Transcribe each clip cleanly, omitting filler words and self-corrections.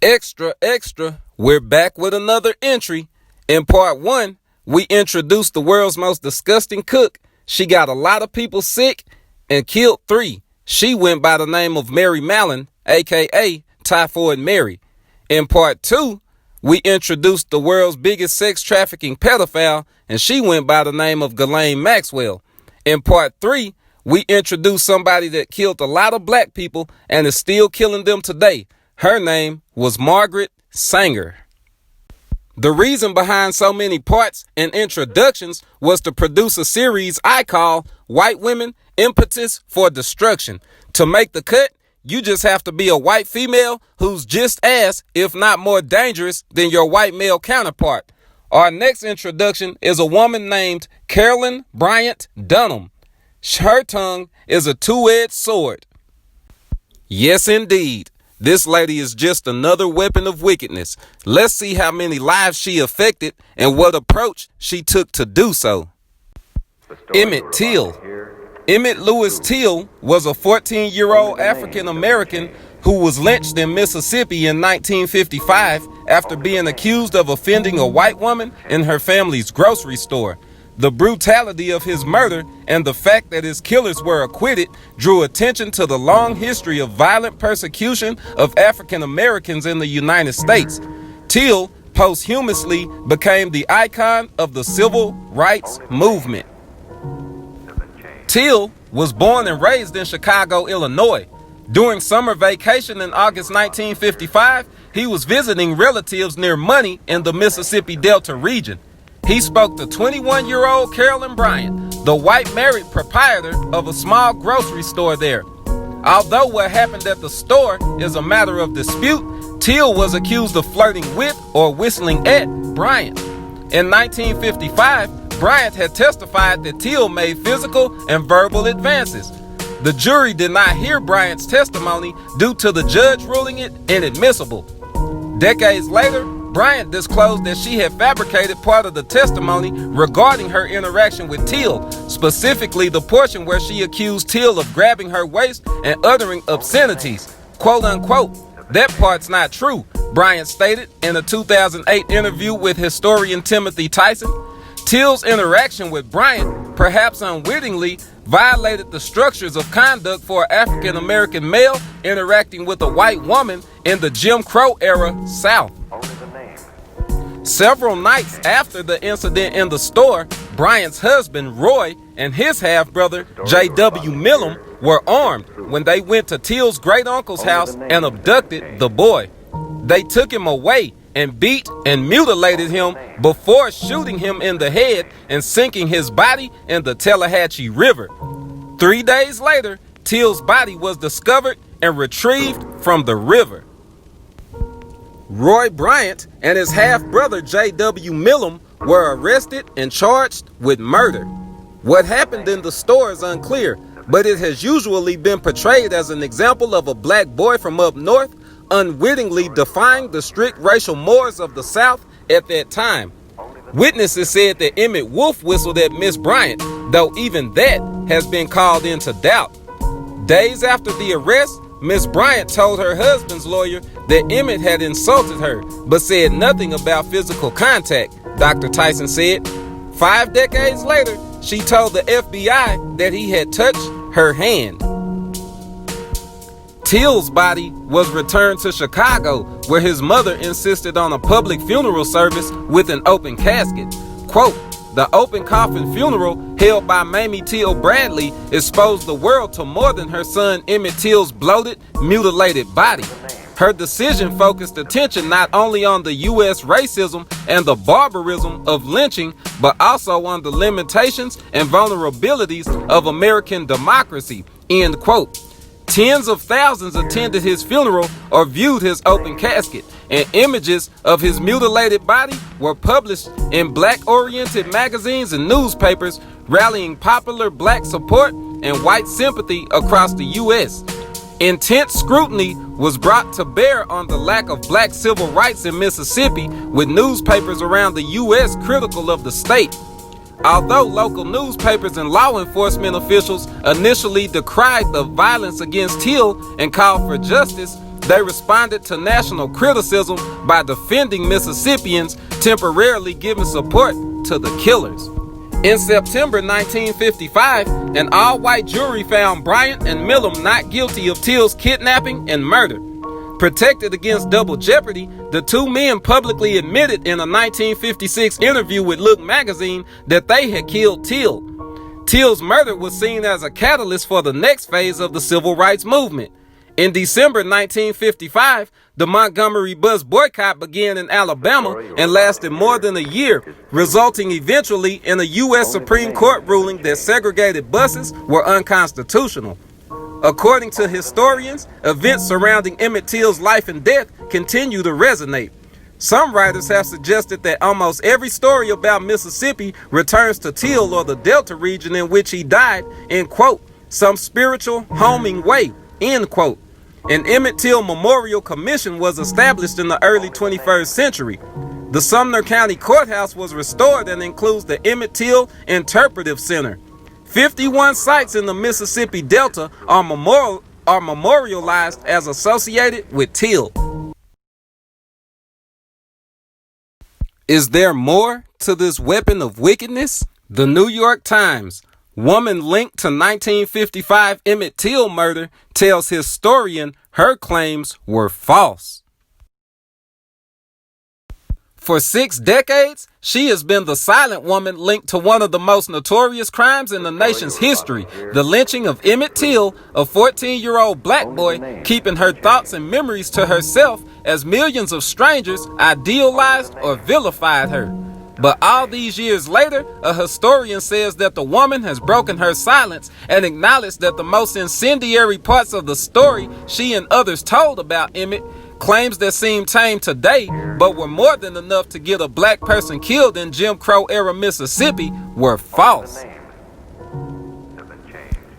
Extra, extra, we're back with another entry. In part 1, we introduced the world's most disgusting cook. She got a lot of people sick and killed 3. She went by the name of Mary Mallon, aka Typhoid Mary. In part 2, we introduced the world's biggest sex trafficking pedophile, and she went by the name of Ghislaine Maxwell. In part 3, we introduced somebody that killed a lot of black people and is still killing them today. Her name was Margaret Sanger. The reason behind so many parts and introductions was to produce a series I call White Women, Impetus for Destruction. To make the cut, you just have to be a white female who's just as, if not more dangerous than your white male counterpart. Our next introduction is a woman named Carolyn Bryant Dunham. Her tongue is a two-edged sword. Yes, indeed. This lady is just another weapon of wickedness. Let's see how many lives she affected and what approach she took to do so. Emmett Till. Emmett Lewis Till was a 14-year-old African-American who was lynched in Mississippi in 1955 after being accused of offending a white woman in her family's grocery store. The brutality of his murder and the fact that his killers were acquitted drew attention to the long history of violent persecution of African Americans in the United States. Till posthumously became the icon of the civil rights movement. Till was born and raised in Chicago, Illinois. During summer vacation in August 1955, he was visiting relatives near Money in the Mississippi Delta region. He spoke to 21-year-old Carolyn Bryant, the white married proprietor of a small grocery store there. Although what happened at the store is a matter of dispute, Till was accused of flirting with or whistling at Bryant. In 1955, Bryant had testified that Till made physical and verbal advances. The jury did not hear Bryant's testimony due to the judge ruling it inadmissible. Decades later, Bryant disclosed that she had fabricated part of the testimony regarding her interaction with Till, specifically the portion where she accused Till of grabbing her waist and uttering obscenities. Quote unquote, "That part's not true," Bryant stated in a 2008 interview with historian Timothy Tyson. Till's interaction with Bryant, perhaps unwittingly, violated the structures of conduct for an African-American male interacting with a white woman in the Jim Crow era South. Several nights after the incident in the store, Bryant's husband, Roy, and his half-brother, J.W. Millam, were armed when they went to Till's great-uncle's house and abducted the boy. They took him away and beat and mutilated him before shooting him in the head and sinking his body in the Tallahatchie River. 3 days later, Till's body was discovered and retrieved from the river. Roy Bryant and his half-brother J.W. Millam were arrested and charged with murder. What happened in the store is unclear, but it has usually been portrayed as an example of a black boy from up north unwittingly defying the strict racial mores of the South at that time. Witnesses said that Emmett Wolf whistled at Miss Bryant, though even that has been called into doubt. Days after the arrest, Miss Bryant told her husband's lawyer that Emmett had insulted her, but said nothing about physical contact, Dr. Tyson said. 5 decades later, she told the FBI that he had touched her hand. Till's body was returned to Chicago, where his mother insisted on a public funeral service with an open casket. Quote, "The open coffin funeral held by Mamie Till Bradley exposed the world to more than her son Emmett Till's bloated, mutilated body. Her decision focused attention not only on the U.S. racism and the barbarism of lynching, but also on the limitations and vulnerabilities of American democracy." End quote. Tens of thousands attended his funeral or viewed his open casket, and images of his mutilated body were published in black-oriented magazines and newspapers, rallying popular black support and white sympathy across the U.S. Intense scrutiny was brought to bear on the lack of black civil rights in Mississippi, with newspapers around the U.S. critical of the state. Although local newspapers and law enforcement officials initially decried the violence against Till and called for justice, they responded to national criticism by defending Mississippians, temporarily giving support to the killers. In September 1955, an all-white jury found Bryant and Millam not guilty of Till's kidnapping and murder. Protected against double jeopardy, the two men publicly admitted in a 1956 interview with Look magazine that they had killed Till. Till's murder was seen as a catalyst for the next phase of the civil rights movement. In December 1955, the Montgomery bus boycott began in Alabama and lasted more than a year, resulting eventually in a U.S. Supreme Court ruling that segregated buses were unconstitutional. According to historians, events surrounding Emmett Till's life and death continue to resonate. Some writers have suggested that almost every story about Mississippi returns to Till or the Delta region in which he died in, quote, some spiritual homing way, end quote. An Emmett Till Memorial Commission was established in the early 21st century. The Sumner County Courthouse was restored and includes the Emmett Till Interpretive Center. 51 sites in the Mississippi Delta are memorialized as associated with Till. Is there more to this weapon of wickedness? The New York Times. Woman linked to 1955 Emmett Till murder tells historian her claims were false. For 6 decades, she has been the silent woman linked to one of the most notorious crimes in the nation's history, the lynching of Emmett Till, a 14-year-old black boy, keeping her thoughts and memories to herself as millions of strangers idealized or vilified her. But all these years later, a historian says that the woman has broken her silence and acknowledged that the most incendiary parts of the story she and others told about Emmett, claims that seem tame today, but were more than enough to get a black person killed in Jim Crow era Mississippi, were false.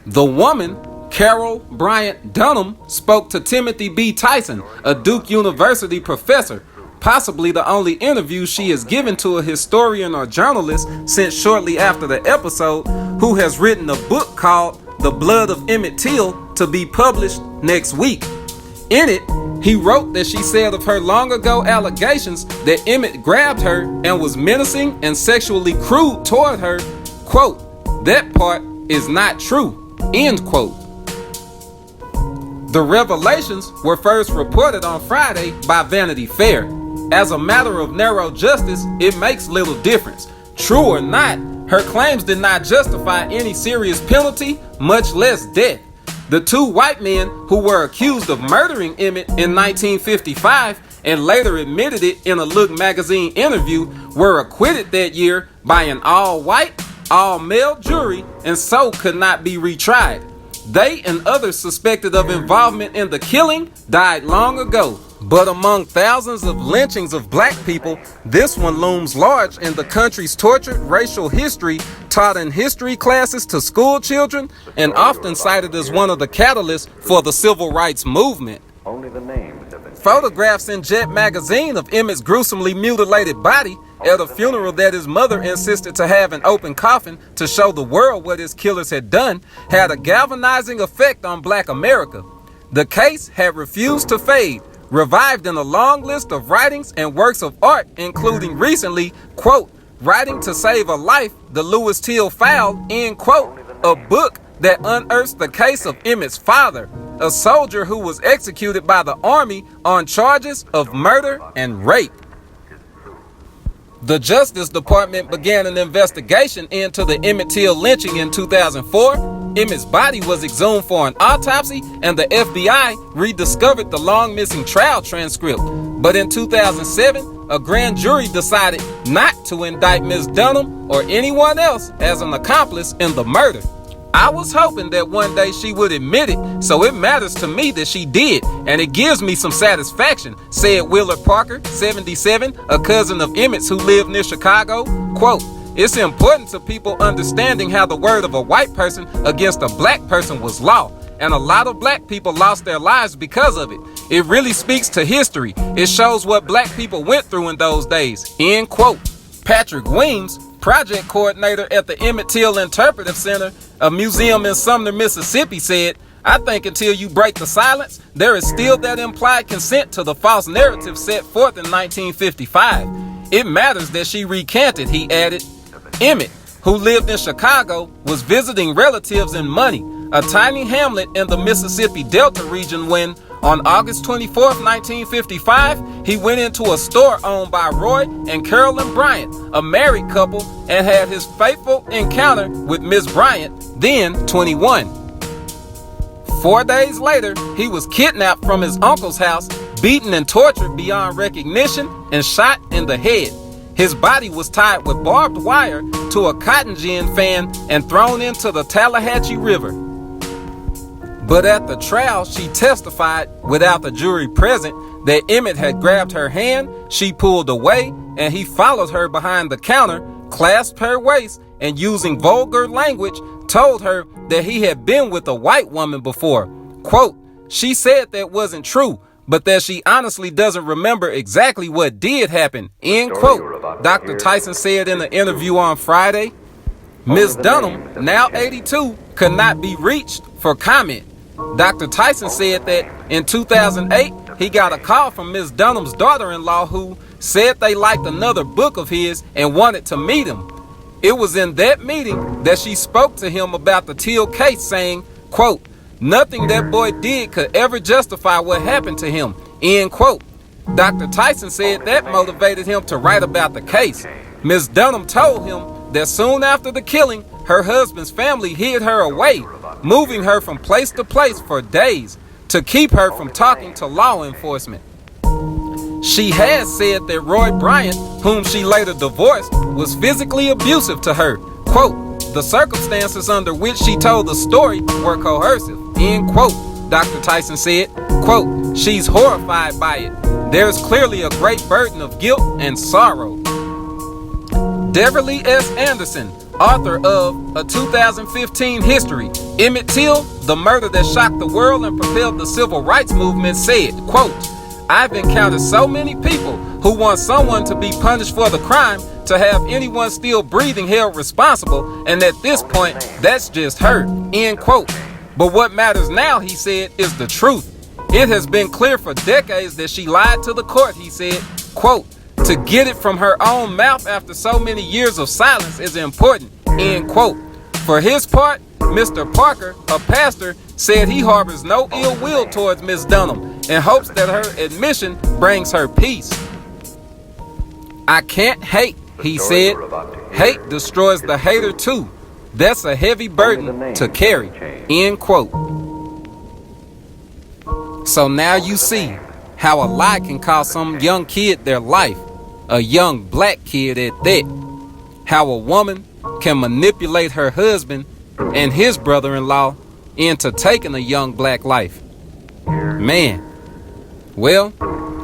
The woman, Carol Bryant Dunham, spoke to Timothy B. Tyson, a Duke University professor, possibly the only interview she has given to a historian or journalist since shortly after the episode, who has written a book called The Blood of Emmett Till to be published next week. In it, he wrote that she said of her long ago allegations that Emmett grabbed her and was menacing and sexually crude toward her, quote, that part is not true, end quote. The revelations were first reported on Friday by Vanity Fair. As a matter of narrow justice, it makes little difference. True or not, her claims did not justify any serious penalty, much less death. The two white men who were accused of murdering Emmett in 1955 and later admitted it in a Look magazine interview were acquitted that year by an all-white, all-male jury and so could not be retried. They and others suspected of involvement in the killing died long ago. But among thousands of lynchings of black people, this one looms large in the country's tortured racial history taught in history classes to school children and often cited as one of the catalysts for the civil rights movement. Photographs in Jet magazine of Emmett's gruesomely mutilated body at a funeral that his mother insisted to have an open coffin to show the world what his killers had done had a galvanizing effect on black America. The case had refused to fade, revived in a long list of writings and works of art, including recently, quote, Writing to Save a Life, the Lewis Till File, end quote, a book that unearths the case of Emmett's father, a soldier who was executed by the Army on charges of murder and rape. The Justice Department began an investigation into the Emmett Till lynching in 2004. Emmett's body was exhumed for an autopsy, and the FBI rediscovered the long-missing trial transcript. But in 2007, a grand jury decided not to indict Ms. Dunham or anyone else as an accomplice in the murder. I was hoping that one day she would admit it, so it matters to me that she did, and it gives me some satisfaction, said Willard Parker, 77, a cousin of Emmett's who lived near Chicago. Quote, It's important to people understanding how the word of a white person against a black person was law, and a lot of black people lost their lives because of it. It really speaks to history. It shows what black people went through in those days, end quote. Patrick Weems, project coordinator at the Emmett Till Interpretive Center, a museum in Sumner, Mississippi, said, I think until you break the silence, there is still that implied consent to the false narrative set forth in 1955. It matters that she recanted, he added. Emmett, who lived in Chicago, was visiting relatives in Money, a tiny hamlet in the Mississippi Delta region when, on August 24, 1955, he went into a store owned by Roy and Carolyn Bryant, a married couple, and had his fateful encounter with Miss Bryant, then 21. 4 days later, he was kidnapped from his uncle's house, beaten and tortured beyond recognition, and shot in the head. His body was tied with barbed wire to a cotton gin fan and thrown into the Tallahatchie River. But at the trial, she testified, without the jury present, that Emmett had grabbed her hand, she pulled away, and he followed her behind the counter, clasped her waist, and using vulgar language, told her that he had been with a white woman before. Quote, she said that wasn't true, but that she honestly doesn't remember exactly what did happen, end quote, Dr. Tyson said in an interview on Friday. Ms. Dunham, now 82, could not be reached for comment. Dr. Tyson said that in 2008, he got a call from Ms. Dunham's daughter-in-law who said they liked another book of his and wanted to meet him. It was in that meeting that she spoke to him about the Till case, saying, quote, nothing that boy did could ever justify what happened to him, end quote. Dr. Tyson said that motivated him to write about the case. Ms. Dunham told him that soon after the killing, her husband's family hid her away, moving her from place to place for days to keep her from talking to law enforcement. She has said that Roy Bryant, whom she later divorced, was physically abusive to her. Quote, the circumstances under which she told the story were coercive, end quote, Dr. Tyson said. Quote, she's horrified by it. There's clearly a great burden of guilt and sorrow. Deverly S. Anderson, author of A 2015 History, Emmett Till, The Murder That Shocked the World and Propelled the Civil Rights Movement, said, quote, I've encountered so many people who want someone to be punished for the crime to have anyone still breathing held responsible, and at this point, that's just her, end quote. But what matters now, he said, is the truth. It has been clear for decades that she lied to the court, he said, quote, to get it from her own mouth after so many years of silence is important, end quote. For his part, Mr. Parker, a pastor, said he harbors no ill will towards Ms. Dunham and hopes that her admission brings her peace. I can't hate, he said. Hate destroys the hater too. That's a heavy burden to carry, end quote. So now you see how a lie can cost some young kid their life, a young black kid at that. How a woman can manipulate her husband and his brother-in-law into taking a young black life. Man. Well,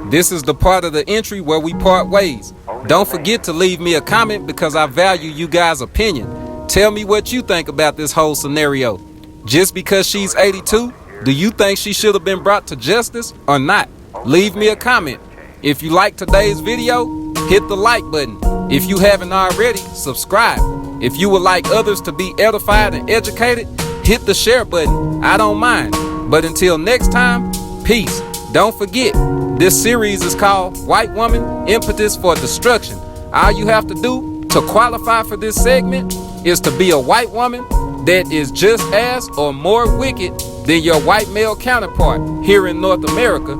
this is the part of the entry where we part ways. Don't forget to leave me a comment because I value you guys' opinion. Tell me what you think about this whole scenario. Just because she's 82, do you think she should have been brought to justice or not? Leave me a comment. If you like today's video, hit the like button. If you haven't already, subscribe. If you would like others to be edified and educated, hit the share button. I don't mind. But until next time, peace. Don't forget, this series is called White Woman, Impetus for Destruction. All you have to do to qualify for this segment is to be a white woman that is just as or more wicked than your white male counterpart here in North America.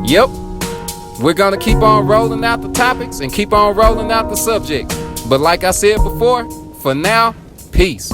Yep. We're going to keep on rolling out the topics and keep on rolling out the subjects. But like I said before, for now, peace.